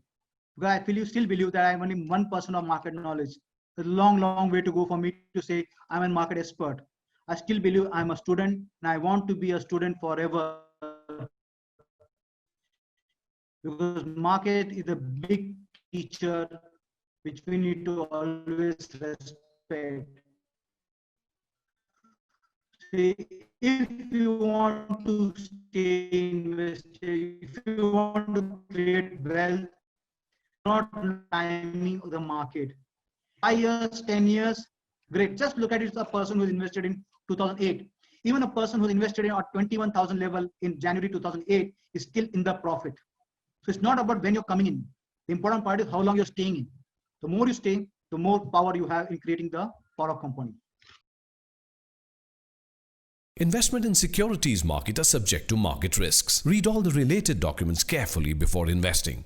Because I feel you still believe that I'm only 1% of market knowledge. There's a long, long way to go for me to say I'm a market expert. I still believe I'm a student and I want to be a student forever. Because market is a big teacher which we need to always respect. See, if you want to stay invested, if you want to create wealth, not timing of the market. 5 years, 10 years, great. Just look at it, a person who's invested in 2008. Even a person who's invested in at 21,000 level in January 2008 is still in the profit. So it's not about when you're coming in. The important part is how long you're staying in. The more you stay, the more power you have in creating the power of compounding.
Investment in securities market are subject to market risks. Read all the related documents carefully before investing.